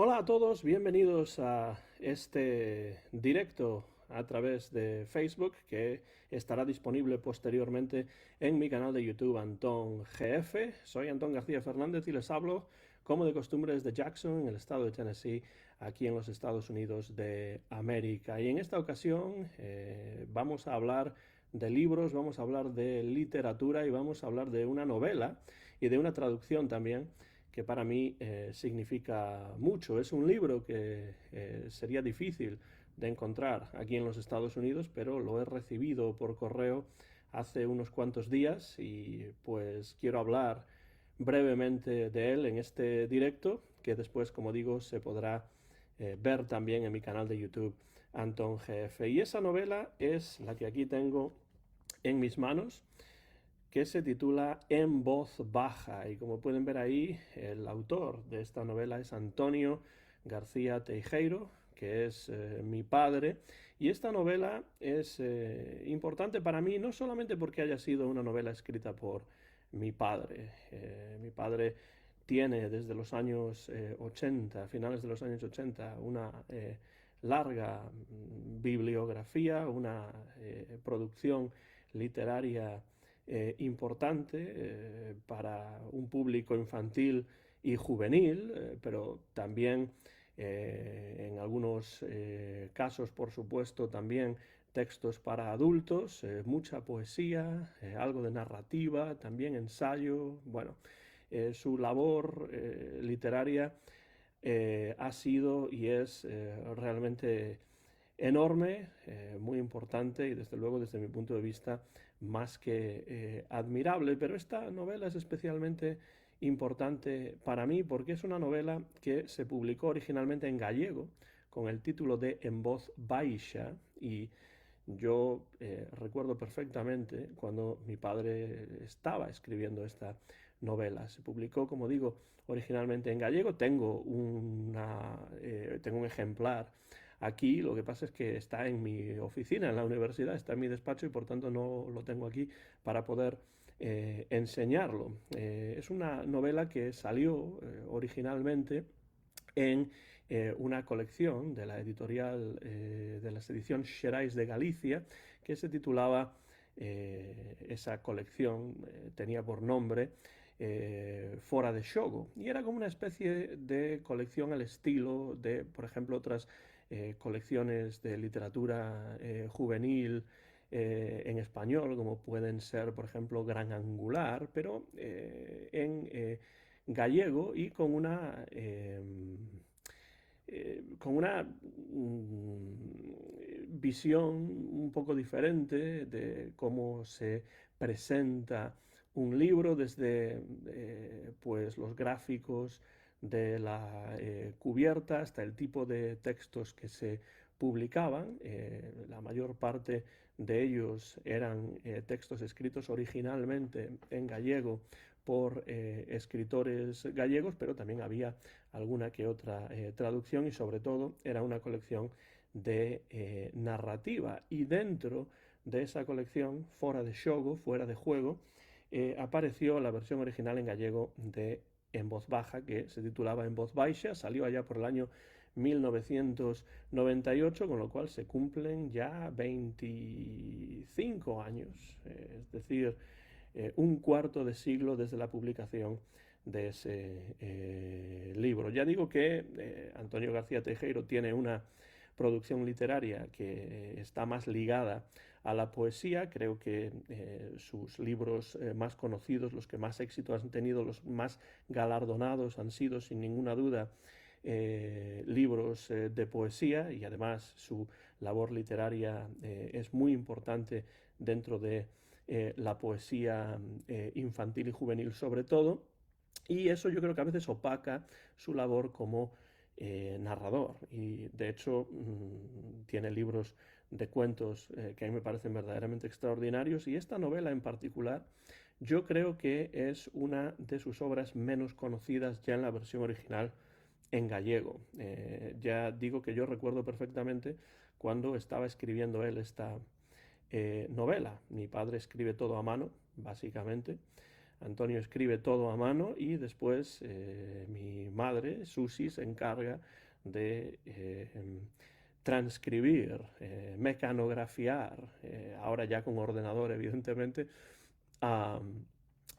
Hola a todos, bienvenidos a este directo a través de Facebook que estará disponible posteriormente en mi canal de YouTube Antón GF. Soy Antón García Fernández y les hablo como de costumbre desde Jackson, en el estado de Tennessee, aquí en los Estados Unidos de América. Y en esta ocasión vamos a hablar de libros, vamos a hablar de literatura y vamos a hablar de una novela y de una traducción también que para mí significa mucho. Es un libro que sería difícil de encontrar aquí en los Estados Unidos, pero lo he recibido por correo hace unos cuantos días y pues quiero hablar brevemente de él en este directo, que después, como digo, se podrá ver también en mi canal de YouTube Anton GF. Y esa novela es la que aquí tengo en mis manos, que se titula En voz baja. Y como pueden ver ahí, el autor de esta novela es Antonio García Teijeiro, que es mi padre. Y esta novela es importante para mí, no solamente porque haya sido una novela escrita por mi padre. Mi padre tiene desde los años 80, finales de los años 80, una larga bibliografía, una producción literaria importante para un público infantil y juvenil, pero también en algunos casos, por supuesto, también textos para adultos, mucha poesía, algo de narrativa, también ensayo. Bueno, su labor literaria ha sido y es realmente enorme, muy importante y desde luego desde mi punto de vista más que admirable. Pero esta novela es especialmente importante para mí porque es una novela que se publicó originalmente en gallego con el título de En voz baixa, y yo recuerdo perfectamente cuando mi padre estaba escribiendo esta novela. Se publicó, como digo, originalmente en gallego. Tengo un ejemplar aquí. Lo que pasa es que está en mi oficina, en la universidad, está en mi despacho y por tanto no lo tengo aquí para poder enseñarlo. Es una novela que salió originalmente en una colección de la editorial de las ediciones Xerais de Galicia, que se titulaba, esa colección tenía por nombre Fora de Xogo, y era como una especie de colección al estilo de, por ejemplo, otras colecciones de literatura juvenil en español, como pueden ser, por ejemplo, Gran Angular, pero en gallego y con una visión un poco diferente de cómo se presenta un libro, desde pues los gráficos de la cubierta hasta el tipo de textos que se publicaban. La mayor parte de ellos eran textos escritos originalmente en gallego por escritores gallegos, pero también había alguna que otra traducción, y sobre todo era una colección de narrativa. Y dentro de esa colección, Fora de Xogo, fuera de juego, apareció la versión original en gallego de En voz baja, que se titulaba En voz baixa. Salió allá por el año 1998, con lo cual se cumplen ya 25 años, es decir, un cuarto de siglo desde la publicación de ese libro. Ya digo que Antonio García Teijeiro tiene una producción literaria que está más ligada a la poesía. Creo que sus libros más conocidos, los que más éxito han tenido, los más galardonados, han sido sin ninguna duda libros de poesía, y además su labor literaria es muy importante dentro de la poesía infantil y juvenil sobre todo. Y eso yo creo que a veces opaca su labor como narrador. Y de hecho tiene libros de cuentos que a mí me parecen verdaderamente extraordinarios. Y esta novela en particular yo creo que es una de sus obras menos conocidas ya en la versión original en gallego. Ya digo que yo recuerdo perfectamente cuando estaba escribiendo él esta novela. Mi padre escribe todo a mano, básicamente. Antonio escribe todo a mano y después mi madre, Susi, se encarga de transcribir, mecanografiar, ahora ya con ordenador evidentemente, a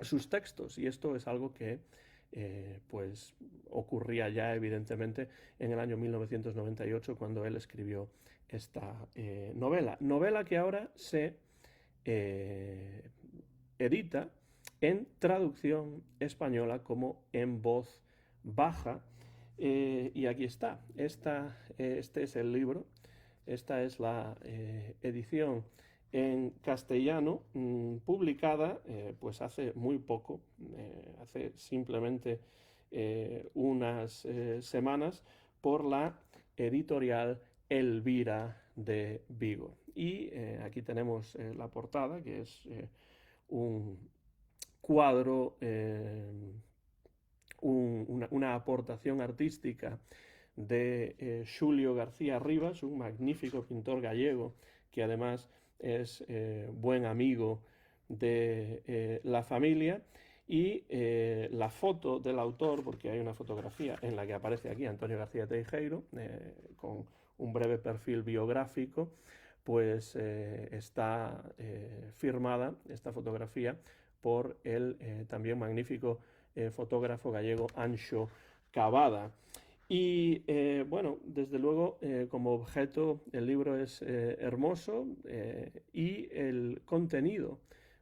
sus textos. Y esto es algo que pues ocurría ya evidentemente en el año 1998 cuando él escribió esta novela que ahora se edita en traducción española como En voz baja. Y aquí está, este es el libro, esta es la edición en castellano, publicada pues hace muy poco, hace simplemente unas semanas, por la editorial Elvira de Vigo. Y aquí tenemos la portada, que es un cuadro, una aportación artística de Xulio García Rivas, un magnífico pintor gallego que además es buen amigo de la familia. Y la foto del autor, porque hay una fotografía en la que aparece aquí Antonio García Teijeiro, con un breve perfil biográfico, pues está firmada esta fotografía por el también magnífico fotógrafo gallego Anxo Cavada. Y bueno, desde luego, como objeto, el libro es hermoso y el contenido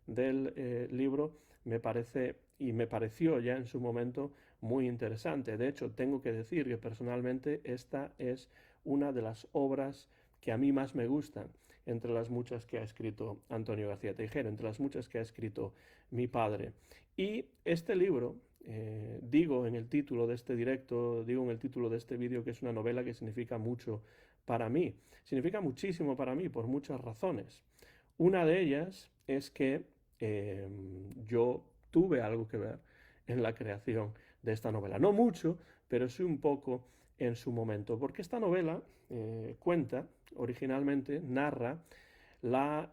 del libro me parece y me pareció ya en su momento muy interesante. De hecho, tengo que decir que personalmente esta es una de las obras que a mí más me gustan entre las muchas que ha escrito Antonio García Teijeiro, entre las muchas que ha escrito mi padre. Y este libro, digo en el título de este directo, digo en el título de este vídeo, que es una novela que significa mucho para mí. Significa muchísimo para mí por muchas razones. Una de ellas es que yo tuve algo que ver en la creación de esta novela. No mucho, pero sí un poco en su momento. Porque esta novela cuenta, originalmente, narra la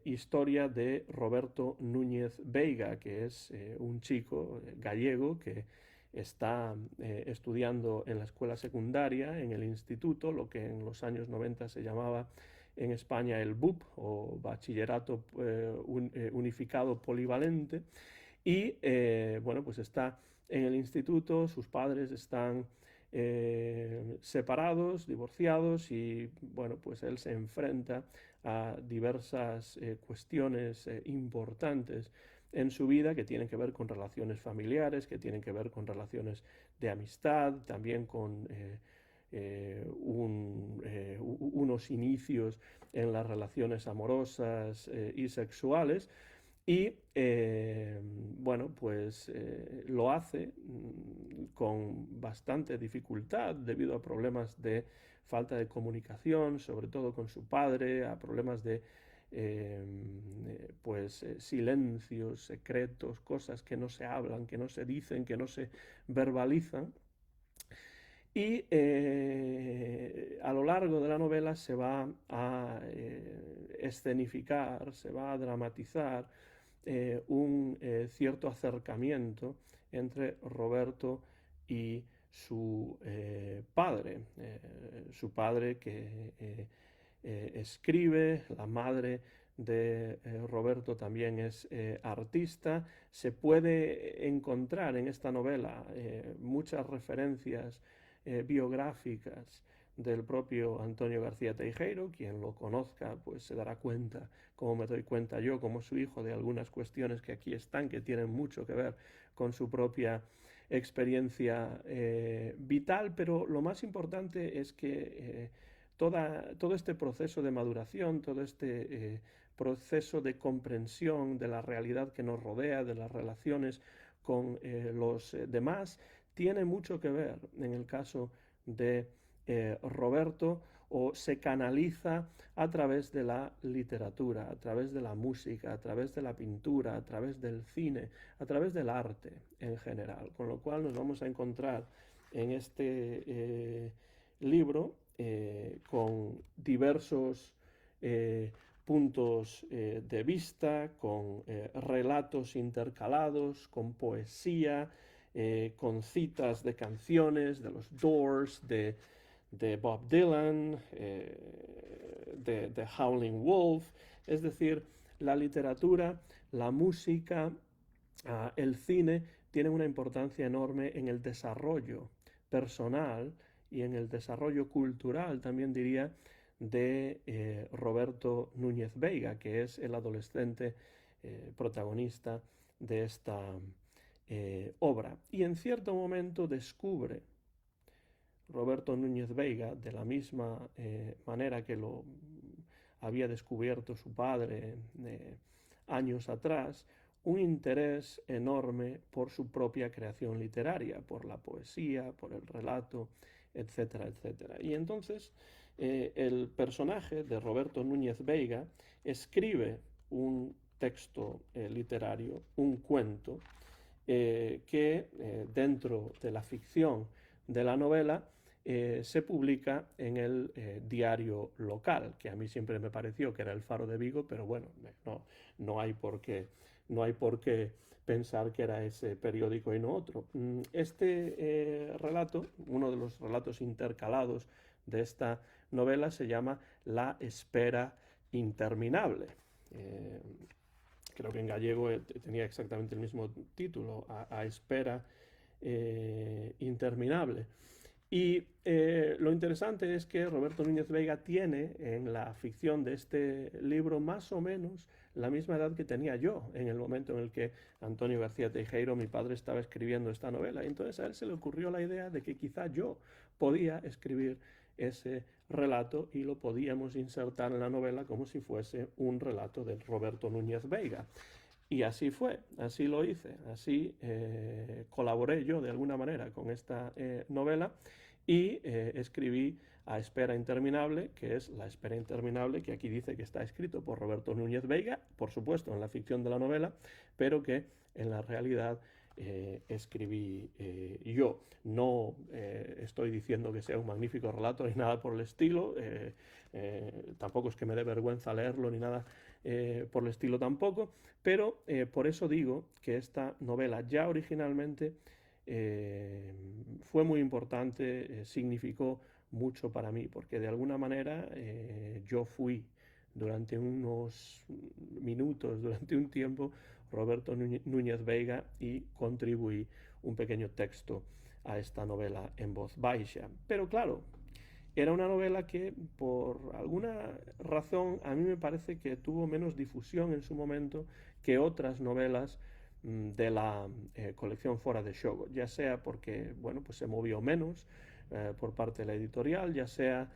historia de Roberto Núñez Veiga, que es un chico gallego que está estudiando en la escuela secundaria, en el instituto, lo que en los años 90 se llamaba en España el BUP, o Bachillerato Unificado Polivalente. Y bueno, pues está en el instituto, sus padres están separados, divorciados, y bueno, pues él se enfrenta a diversas cuestiones importantes en su vida que tienen que ver con relaciones familiares, que tienen que ver con relaciones de amistad, también con unos inicios en las relaciones amorosas y sexuales. Y bueno, pues lo hace con bastante dificultad debido a problemas de falta de comunicación, sobre todo con su padre, a problemas de silencios, secretos, cosas que no se hablan, que no se dicen, que no se verbalizan. Y a lo largo de la novela se va a escenificar, se va a dramatizar un cierto acercamiento entre Roberto y su padre que escribe, la madre de Roberto también es artista. Se puede encontrar en esta novela muchas referencias biográficas del propio Antonio García Teijeiro. Quien lo conozca pues se dará cuenta, como me doy cuenta yo como su hijo, de algunas cuestiones que aquí están, que tienen mucho que ver con su propia experiencia vital. Pero lo más importante es que todo este proceso de maduración, todo este proceso de comprensión de la realidad que nos rodea, de las relaciones con los demás, tiene mucho que ver en el caso de Roberto, o se canaliza a través de la literatura, a través de la música, a través de la pintura, a través del cine, a través del arte en general. Con lo cual nos vamos a encontrar en este libro con diversos puntos de vista, con relatos intercalados, con poesía, con citas de canciones de los Doors, de Bob Dylan, de Howlin' Wolf. Es decir, la literatura, la música, el cine tienen una importancia enorme en el desarrollo personal y en el desarrollo cultural, también diría, de Roberto Núñez Veiga, que es el adolescente protagonista de esta obra. Y en cierto momento descubre Roberto Núñez Veiga, de la misma manera que lo había descubierto su padre años atrás, un interés enorme por su propia creación literaria, por la poesía, por el relato, etcétera, etcétera. Y entonces el personaje de Roberto Núñez Veiga escribe un texto literario, un cuento, que dentro de la ficción de la novela se publica en el diario local, que a mí siempre me pareció que era el Faro de Vigo, pero bueno, no hay por qué, no hay por qué pensar que era ese periódico y no otro. Este relato, uno de los relatos intercalados de esta novela, se llama La espera interminable. Creo que en gallego tenía exactamente el mismo título, a espera interminable. Y lo interesante es que Roberto Núñez Veiga tiene en la ficción de este libro más o menos la misma edad que tenía yo en el momento en el que Antonio García Teijeiro, mi padre, estaba escribiendo esta novela. Y entonces a él se le ocurrió la idea de que quizá yo podía escribir ese relato y lo podíamos insertar en la novela como si fuese un relato de Roberto Núñez Veiga. Y así fue, así lo hice, así colaboré yo de alguna manera con esta novela y escribí A espera interminable, que es La espera interminable, que aquí dice que está escrito por Roberto Núñez Veiga, por supuesto en la ficción de la novela, pero que en la realidad escribí yo. No estoy diciendo que sea un magnífico relato ni nada por el estilo, tampoco es que me dé vergüenza leerlo ni nada por el estilo tampoco, pero por eso digo que esta novela ya originalmente fue muy importante, significó mucho para mí, porque de alguna manera yo fui durante unos minutos, durante un tiempo, Roberto Núñez Veiga y contribuí un pequeño texto a esta novela en voz baixa. Pero claro, era una novela que por alguna razón a mí me parece que tuvo menos difusión en su momento que otras novelas de la colección Fora de Xogo, ya sea porque bueno, pues se movió menos por parte de la editorial, ya sea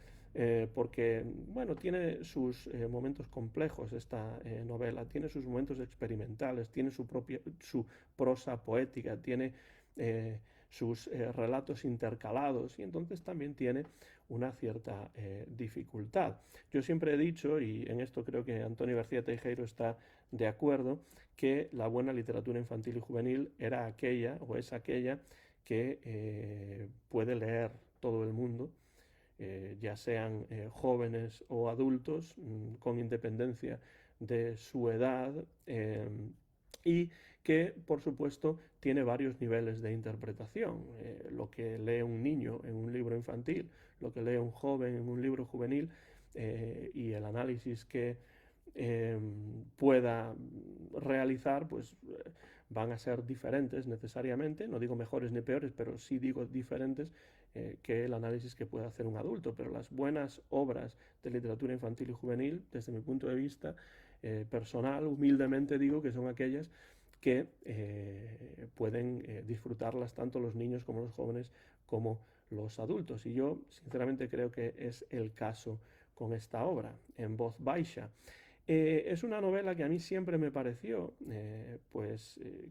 porque bueno, tiene sus momentos complejos esta novela, tiene sus momentos experimentales, tiene su prosa poética, tiene sus relatos intercalados y entonces también tiene una cierta dificultad. Yo siempre he dicho, y en esto creo que Antonio García Teijeiro está de acuerdo, que la buena literatura infantil y juvenil era aquella o es aquella que puede leer todo el mundo, ya sean jóvenes o adultos, con independencia de su edad, y que, por supuesto, tiene varios niveles de interpretación. Lo que lee un niño en un libro infantil, lo que lee un joven en un libro juvenil, y el análisis que pueda realizar, pues van a ser diferentes necesariamente, no digo mejores ni peores, pero sí digo diferentes que el análisis que pueda hacer un adulto. Pero las buenas obras de literatura infantil y juvenil, desde mi punto de vista personal, humildemente digo que son aquellas que pueden disfrutarlas tanto los niños como los jóvenes como los adultos. Y yo sinceramente creo que es el caso con esta obra, En voz baixa. Es una novela que a mí siempre me pareció,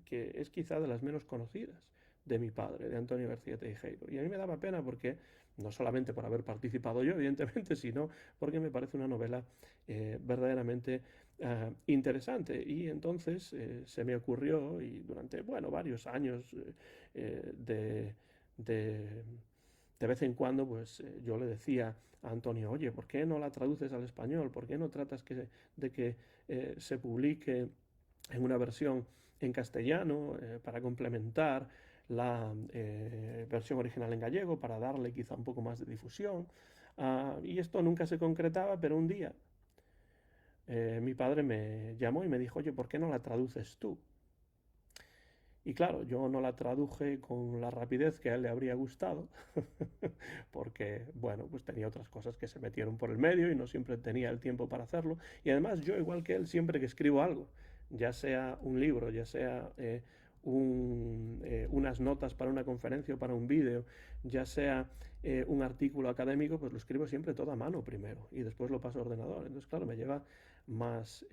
que es quizá de las menos conocidas de mi padre, de Antonio García Teijeiro. Y a mí me daba pena porque, no solamente por haber participado yo, evidentemente, sino porque me parece una novela verdaderamente interesante. Y entonces se me ocurrió, y durante, bueno, varios años de de vez en cuando pues yo le decía a Antonio, oye, ¿por qué no la traduces al español? ¿Por qué no tratas de que se publique en una versión en castellano para complementar la versión original en gallego, para darle quizá un poco más de difusión? Y esto nunca se concretaba, pero un día mi padre me llamó y me dijo, oye, ¿por qué no la traduces tú? Y claro, yo no la traduje con la rapidez que a él le habría gustado, porque, bueno, pues tenía otras cosas que se metieron por el medio y no siempre tenía el tiempo para hacerlo. Y además yo, igual que él, siempre que escribo algo, ya sea un libro, ya sea unas notas para una conferencia o para un vídeo, ya sea un artículo académico, pues lo escribo siempre todo a mano primero y después lo paso a ordenador. Entonces, claro, me lleva más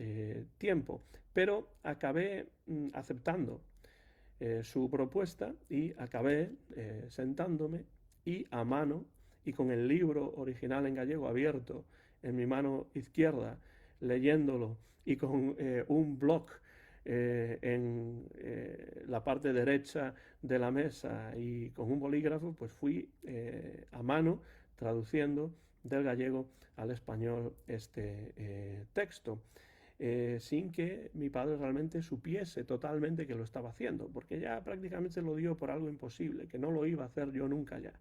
tiempo. Pero acabé aceptando su propuesta y acabé sentándome y a mano y con el libro original en gallego abierto en mi mano izquierda, leyéndolo y con un bloc en la parte derecha de la mesa y con un bolígrafo, pues fui a mano traduciendo del gallego al español este texto sin que mi padre realmente supiese totalmente que lo estaba haciendo, porque ya prácticamente lo dio por algo imposible, que no lo iba a hacer yo nunca ya.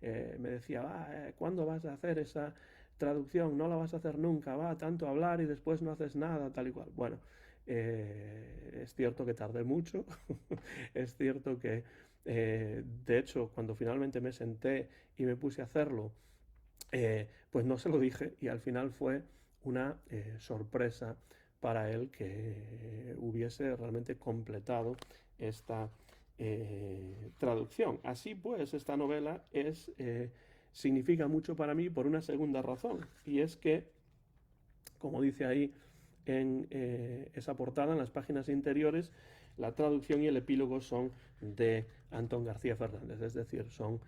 Me decía, ¿cuándo vas a hacer esa traducción? No la vas a hacer nunca, va tanto a hablar y después no haces nada, tal y cual. Bueno, es cierto que tardé mucho, es cierto que, de hecho, cuando finalmente me senté y me puse a hacerlo, pues no se lo dije y al final fue una sorpresa para él que hubiese realmente completado esta traducción. Así pues, esta novela significa mucho para mí por una segunda razón, y es que, como dice ahí en esa portada, en las páginas interiores, la traducción y el epílogo son de Antón García Fernández, es decir, son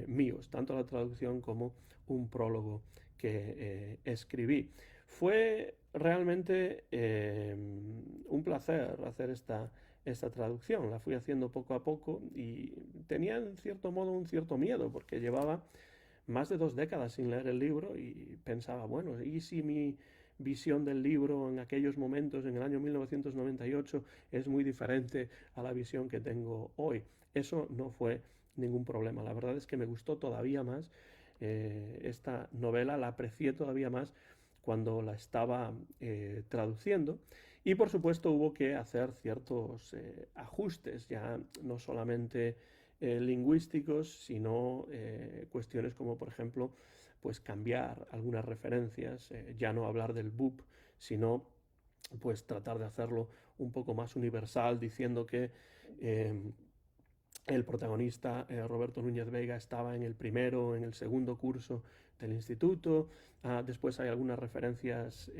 míos, tanto la traducción como un prólogo que escribí. Fue realmente un placer hacer esta traducción. La fui haciendo poco a poco y tenía en cierto modo un cierto miedo porque llevaba más de 2 décadas sin leer el libro y pensaba, bueno, ¿y si mi visión del libro en aquellos momentos, en el año 1998, es muy diferente a la visión que tengo hoy? Eso no fue ningún problema. La verdad es que me gustó todavía más esta novela, la aprecié todavía más cuando la estaba traduciendo. Y por supuesto hubo que hacer ciertos ajustes, ya no solamente lingüísticos, sino cuestiones como, por ejemplo, pues cambiar algunas referencias, ya no hablar del BUP, sino pues tratar de hacerlo un poco más universal, diciendo que el protagonista, Roberto Núñez Vega, estaba en el primero, en el segundo curso del instituto. Después hay algunas referencias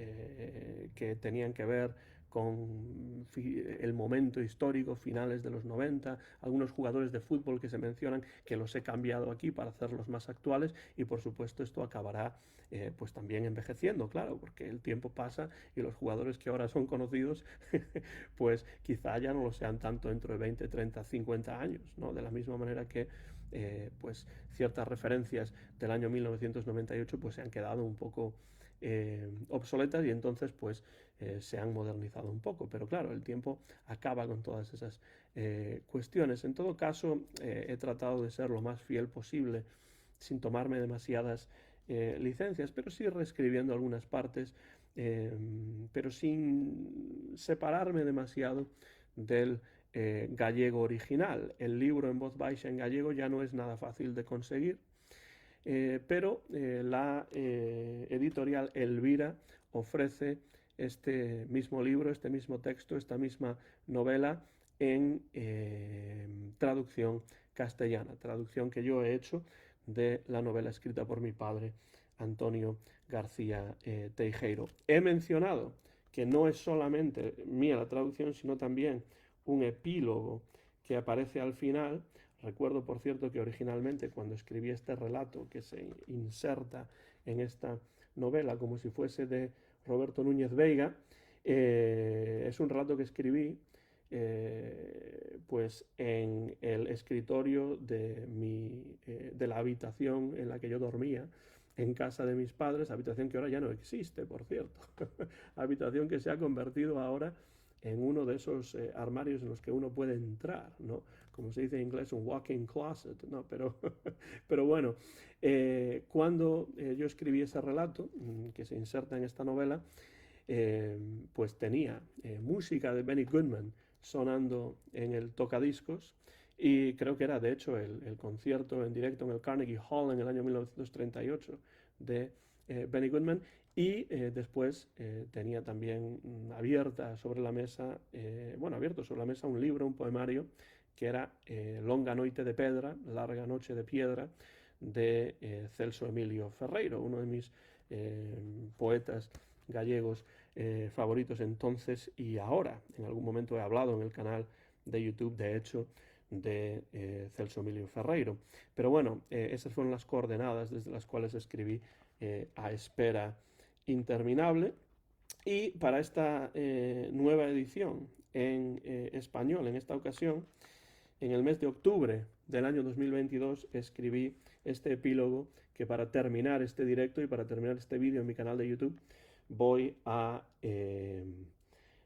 que tenían que ver con el momento histórico, finales de los 90, algunos jugadores de fútbol que se mencionan, que los he cambiado aquí para hacerlos más actuales, y por supuesto esto acabará pues también envejeciendo, claro, porque el tiempo pasa y los jugadores que ahora son conocidos pues quizá ya no lo sean tanto dentro de 20, 30, 50 años, ¿no? De la misma manera que pues ciertas referencias del año 1998 pues se han quedado un poco obsoletas y entonces pues se han modernizado un poco, pero claro, el tiempo acaba con todas esas cuestiones. En todo caso, he tratado de ser lo más fiel posible sin tomarme demasiadas licencias, pero sí reescribiendo algunas partes, pero sin separarme demasiado del gallego original. El libro en voz baixa en gallego ya no es nada fácil de conseguir, pero la editorial Elvira ofrece este mismo libro, este mismo texto, esta misma novela en traducción castellana, traducción que yo he hecho de la novela escrita por mi padre, Antonio García Teijeiro. He mencionado que no es solamente mía la traducción, sino también un epílogo que aparece al final. Recuerdo, por cierto, que originalmente cuando escribí este relato que se inserta en esta novela como si fuese de Roberto Núñez Veiga, es un relato que escribí pues en el escritorio de la habitación en la que yo dormía en casa de mis padres, habitación que ahora ya no existe, por cierto, habitación que se ha convertido ahora en uno de esos armarios en los que uno puede entrar, ¿no? Como se dice en inglés, un walk-in closet, ¿no? Pero bueno, cuando yo escribí ese relato, que se inserta en esta novela, pues tenía música de Benny Goodman sonando en el tocadiscos, y creo que era de hecho el concierto en directo en el Carnegie Hall en el año 1938 de Benny Goodman. Y después tenía también abierta sobre la mesa, abierto sobre la mesa un libro, un poemario, que era Longa Noite de Pedra, Larga Noche de Piedra, de Celso Emilio Ferreiro, uno de mis poetas gallegos favoritos entonces y ahora. En algún momento he hablado en el canal de YouTube, de hecho, de Celso Emilio Ferreiro. Pero bueno, esas fueron las coordenadas desde las cuales escribí A Espera Interminable. Y para esta nueva edición en español, en esta ocasión, en el mes de octubre del año 2022, escribí este epílogo que, para terminar este directo y para terminar este vídeo en mi canal de YouTube, voy a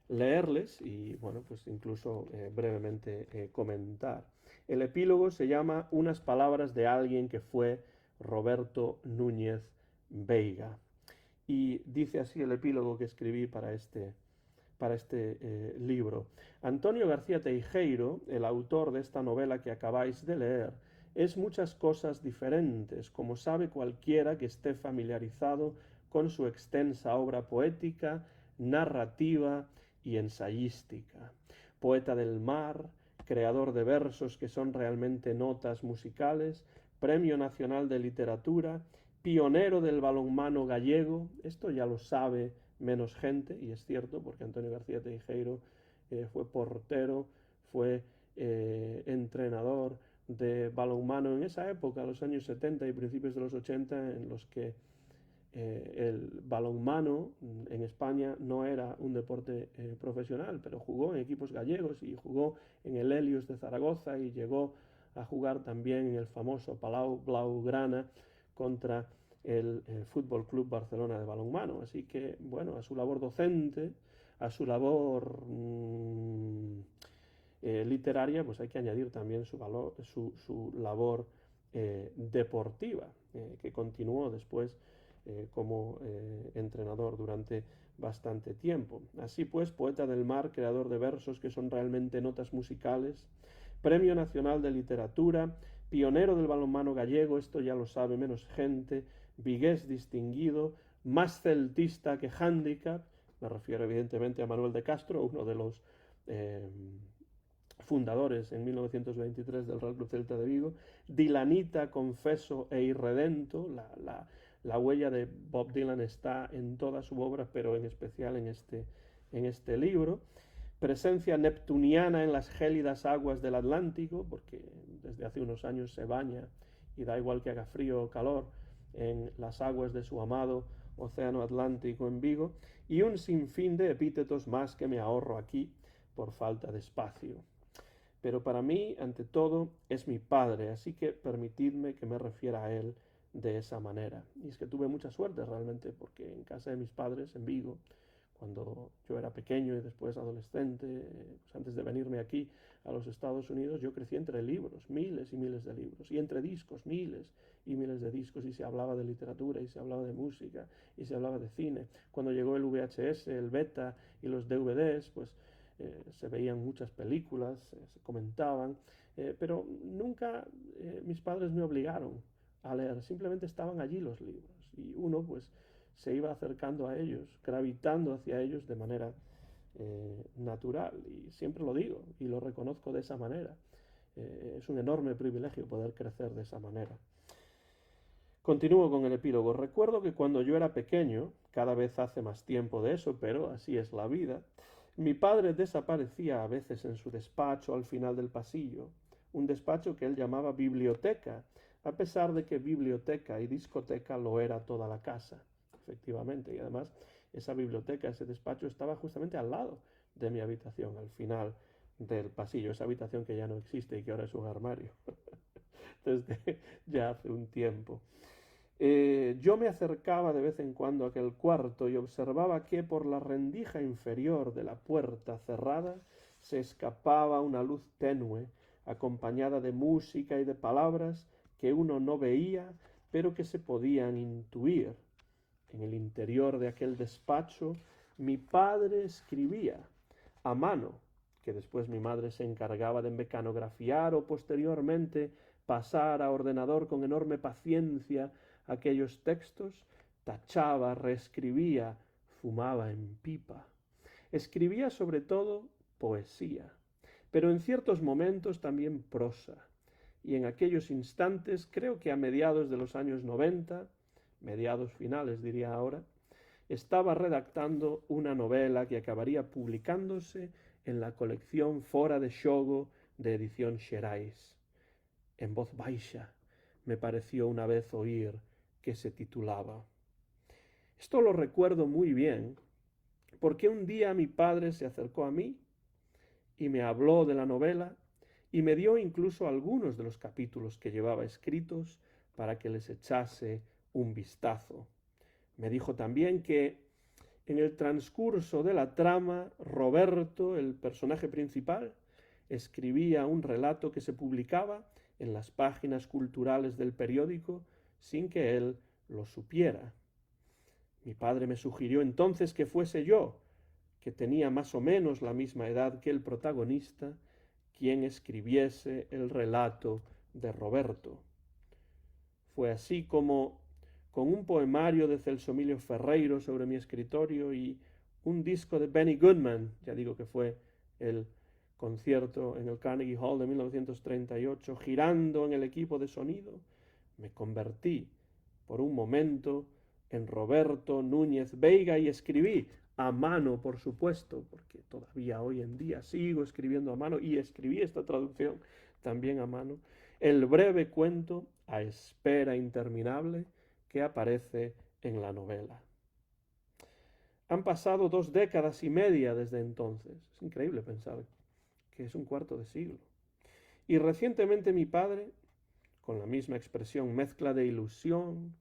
leerles y, bueno, pues incluso brevemente comentar. El epílogo se llama Unas palabras de alguien que fue Roberto Núñez Veiga. Y dice así el epílogo que escribí para este libro. Antonio García Teijeiro, el autor de esta novela que acabáis de leer, es muchas cosas diferentes, como sabe cualquiera que esté familiarizado con su extensa obra poética, narrativa y ensayística. Poeta del mar, creador de versos que son realmente notas musicales, Premio Nacional de Literatura, pionero del balonmano gallego, esto ya lo sabe menos gente, y es cierto, porque Antonio García Teijeiro fue portero, fue entrenador de balonmano en esa época, los años 70 y principios de los 80, en los que el balonmano en España no era un deporte profesional, pero jugó en equipos gallegos y jugó en el Helios de Zaragoza y llegó a jugar también en el famoso Palau Blaugrana contra el Fútbol Club Barcelona de balonmano. Así que, bueno, a su labor docente, a su labor literaria, pues hay que añadir también su labor deportiva, que continuó después como entrenador durante bastante tiempo. Así pues, poeta del mar, creador de versos que son realmente notas musicales, Premio Nacional de Literatura, pionero del balonmano gallego, esto ya lo sabe menos gente, vigués distinguido, más celtista que handicap, me refiero evidentemente a Manuel de Castro, uno de los fundadores en 1923 del Real Club Celta de Vigo, Dilanita, confeso e irredento, la huella de Bob Dylan está en toda su obra, pero en especial en este libro. Presencia neptuniana en las gélidas aguas del Atlántico, porque desde hace unos años se baña y da igual que haga frío o calor en las aguas de su amado Océano Atlántico en Vigo, y un sinfín de epítetos más que me ahorro aquí por falta de espacio. Pero para mí, ante todo, es mi padre, así que permitidme que me refiera a él de esa manera. Y es que tuve mucha suerte realmente, porque en casa de mis padres, en Vigo, cuando yo era pequeño y después adolescente, pues antes de venirme aquí a los Estados Unidos, yo crecí entre libros, miles y miles de libros, y entre discos, miles y miles de discos, y se hablaba de literatura, y se hablaba de música, y se hablaba de cine. Cuando llegó el VHS, el beta y los DVDs, pues se veían muchas películas, se comentaban, pero nunca mis padres me obligaron a leer, simplemente estaban allí los libros, y uno pues se iba acercando a ellos, gravitando hacia ellos de manera natural, y siempre lo digo y lo reconozco de esa manera. Es un enorme privilegio poder crecer de esa manera. Continúo con el epílogo. Recuerdo que cuando yo era pequeño, cada vez hace más tiempo de eso, pero así es la vida, mi padre desaparecía a veces en su despacho al final del pasillo, un despacho que él llamaba biblioteca, a pesar de que biblioteca y discoteca lo era toda la casa, efectivamente. Y además esa biblioteca, ese despacho estaba justamente al lado de mi habitación, al final del pasillo, esa habitación que ya no existe y que ahora es un armario, desde ya hace un tiempo. Yo me acercaba de vez en cuando a aquel cuarto y observaba que por la rendija inferior de la puerta cerrada se escapaba una luz tenue, acompañada de música y de palabras que uno no veía, pero que se podían intuir. En el interior de aquel despacho, mi padre escribía a mano, que después mi madre se encargaba de mecanografiar o posteriormente pasar a ordenador con enorme paciencia aquellos textos, tachaba, reescribía, fumaba en pipa. Escribía sobre todo poesía, pero en ciertos momentos también prosa. Y en aquellos instantes, creo que a mediados de los años 90, mediados finales diría ahora, estaba redactando una novela que acabaría publicándose en la colección Fora de Xogo de edición Xerais. En voz baixa me pareció una vez oír que se titulaba. Esto lo recuerdo muy bien porque un día mi padre se acercó a mí y me habló de la novela y me dio incluso algunos de los capítulos que llevaba escritos para que les echase un vistazo. Me dijo también que en el transcurso de la trama, Roberto, el personaje principal, escribía un relato que se publicaba en las páginas culturales del periódico sin que él lo supiera. Mi padre me sugirió entonces que fuese yo, que tenía más o menos la misma edad que el protagonista, quien escribiese el relato de Roberto. Fue así como, con un poemario de Celso Emilio Ferreiro sobre mi escritorio y un disco de Benny Goodman, ya digo que fue el concierto en el Carnegie Hall de 1938, girando en el equipo de sonido, me convertí por un momento en Roberto Núñez Veiga y escribí a mano, por supuesto, porque todavía hoy en día sigo escribiendo a mano y escribí esta traducción también a mano, el breve cuento A espera interminable que aparece en la novela. Han pasado 2 décadas y media desde entonces. Es increíble pensar que es un cuarto de siglo. Y recientemente mi padre, con la misma expresión, mezcla de ilusión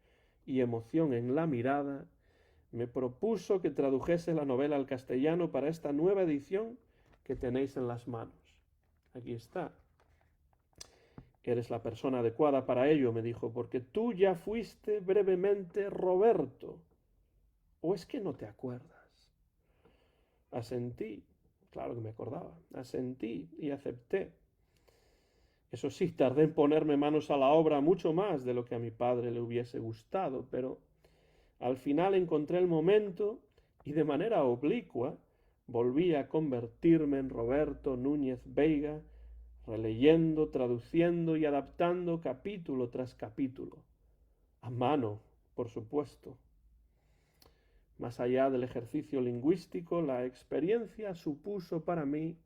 y emoción en la mirada, me propuso que tradujese la novela al castellano para esta nueva edición que tenéis en las manos. Aquí está. Eres la persona adecuada para ello, me dijo, porque tú ya fuiste brevemente Roberto. ¿O es que no te acuerdas? Asentí, claro que me acordaba, asentí y acepté. Eso sí, tardé en ponerme manos a la obra mucho más de lo que a mi padre le hubiese gustado, pero al final encontré el momento y de manera oblicua volví a convertirme en Roberto Núñez Veiga, releyendo, traduciendo y adaptando capítulo tras capítulo. A mano, por supuesto. Más allá del ejercicio lingüístico, la experiencia supuso para mí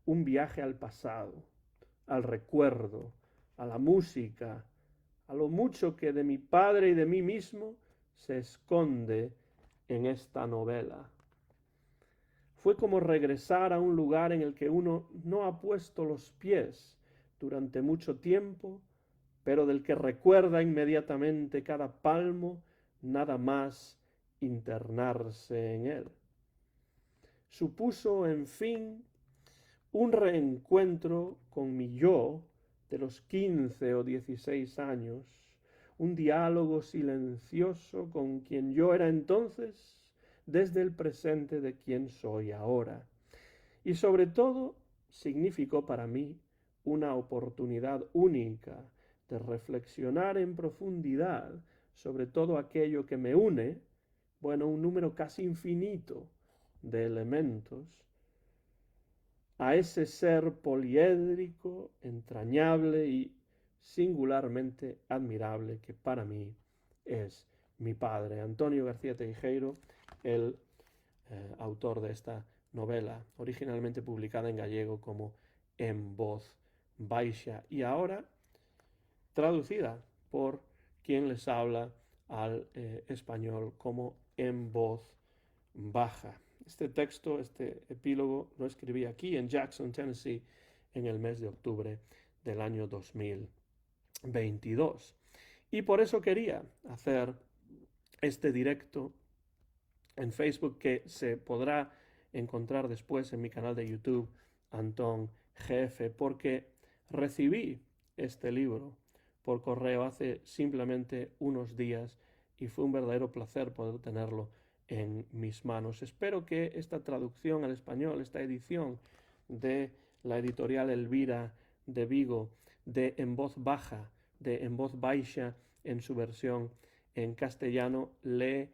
un viaje al pasado, al recuerdo, a la música, a lo mucho que de mi padre y de mí mismo se esconde en esta novela. Fue como regresar a un lugar en el que uno no ha puesto los pies durante mucho tiempo, pero del que recuerda inmediatamente cada palmo, nada más internarse en él. Supuso, en fin, un reencuentro con mi yo de los 15 o 16 años, un diálogo silencioso con quien yo era entonces desde el presente de quien soy ahora. Y sobre todo significó para mí una oportunidad única de reflexionar en profundidad sobre todo aquello que me une, bueno, un número casi infinito de elementos, a ese ser poliédrico, entrañable y singularmente admirable que para mí es mi padre, Antonio García Teijeiro, el autor de esta novela, originalmente publicada en gallego como En voz baixa y ahora traducida por quien les habla al español como En voz baja. este texto, este epílogo, lo escribí aquí en Jackson, Tennessee, en el mes de octubre del año 2022. Y por eso quería hacer este directo en Facebook, que se podrá encontrar después en mi canal de YouTube, Antón GF, porque recibí este libro por correo hace simplemente unos días y fue un verdadero placer poder tenerlo en mis manos. Espero que esta traducción al español, esta edición de la editorial Elvira de Vigo, de En Voz Baja, de En Voz Baixa en su versión en castellano, le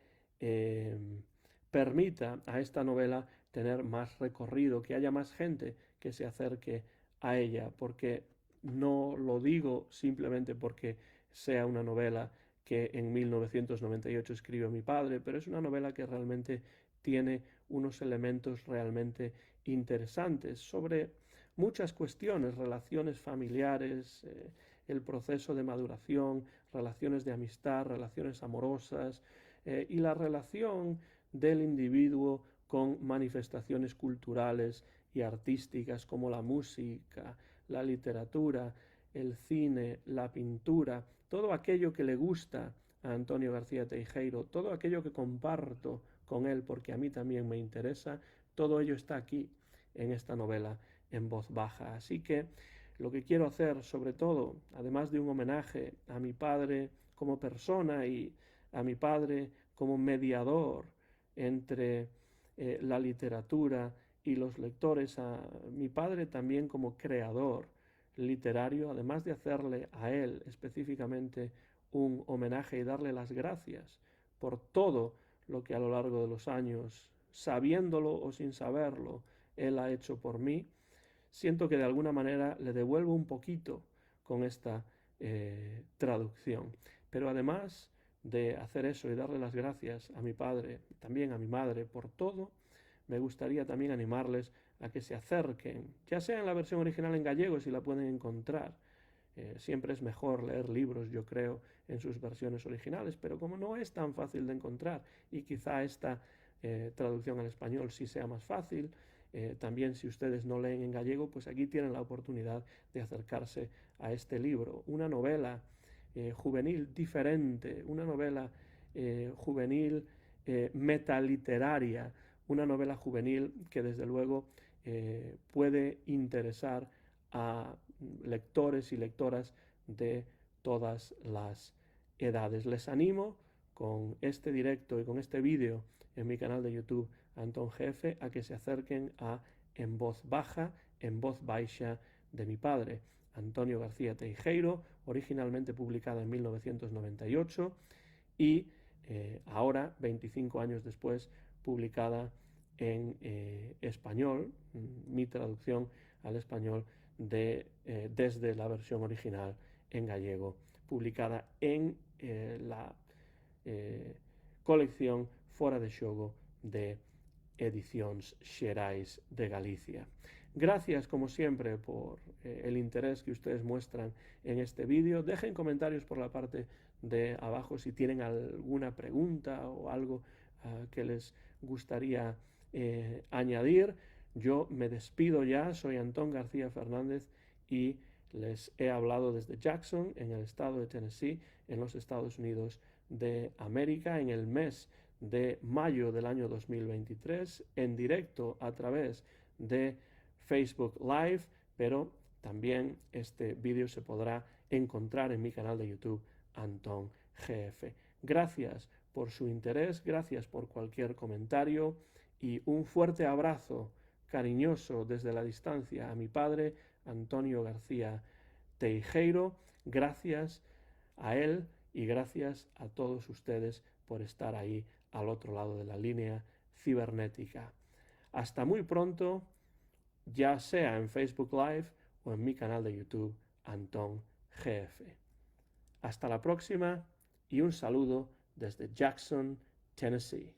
permita a esta novela tener más recorrido, que haya más gente que se acerque a ella, porque no lo digo simplemente porque sea una novela que en 1998 escribió mi padre, pero es una novela que realmente tiene unos elementos realmente interesantes sobre muchas cuestiones, relaciones familiares, el proceso de maduración, relaciones de amistad, relaciones amorosas, y la relación del individuo con manifestaciones culturales y artísticas como la música, la literatura, el cine, la pintura, todo aquello que le gusta a Antonio García Teijeiro, todo aquello que comparto con él porque a mí también me interesa, todo ello está aquí en esta novela En Voz Baja. Así que lo que quiero hacer, sobre todo, además de un homenaje a mi padre como persona y a mi padre como mediador entre la literatura y los lectores, a mi padre también como creador literario, además de hacerle a él específicamente un homenaje y darle las gracias por todo lo que a lo largo de los años, sabiéndolo o sin saberlo, él ha hecho por mí. Siento que de alguna manera le devuelvo un poquito con esta traducción. Pero además de hacer eso y darle las gracias a mi padre, también a mi madre por todo, me gustaría también animarles a que se acerquen, ya sea en la versión original en gallego si la pueden encontrar. Siempre es mejor leer libros, yo creo, en sus versiones originales, pero como no es tan fácil de encontrar y quizá esta traducción al español sí sea más fácil, también si ustedes no leen en gallego, pues aquí tienen la oportunidad de acercarse a este libro, una novela juvenil diferente, una novela juvenil metaliteraria, una novela juvenil que desde luego puede interesar a lectores y lectoras de todas las edades. Les animo con este directo y con este vídeo en mi canal de YouTube Antón GF a que se acerquen a En Voz Baja, En Voz Baixa de mi padre, Antonio García Teijeiro, originalmente publicada en 1998 y ahora, 25 años después, publicada en español, mi traducción al español desde la versión original en gallego, publicada en la colección Fora de Xogo de Ediciones Xerais de Galicia. Gracias, como siempre, por el interés que ustedes muestran en este vídeo. Dejen comentarios por la parte de abajo si tienen alguna pregunta o algo que les gustaría añadir. Yo me despido ya, soy Antón García Fernández y les he hablado desde Jackson, en el estado de Tennessee, en los Estados Unidos de América, en el mes de mayo del año 2023, en directo a través de Facebook Live, pero también este vídeo se podrá encontrar en mi canal de YouTube, Antón GF. Gracias por su interés, gracias por cualquier comentario y un fuerte abrazo cariñoso desde la distancia a mi padre, Antonio García Teijeiro. Gracias a él y gracias a todos ustedes por estar ahí al otro lado de la línea cibernética. Hasta muy pronto, ya sea en Facebook Live o en mi canal de YouTube, Antón GF. Hasta la próxima y un saludo desde Jackson, Tennessee.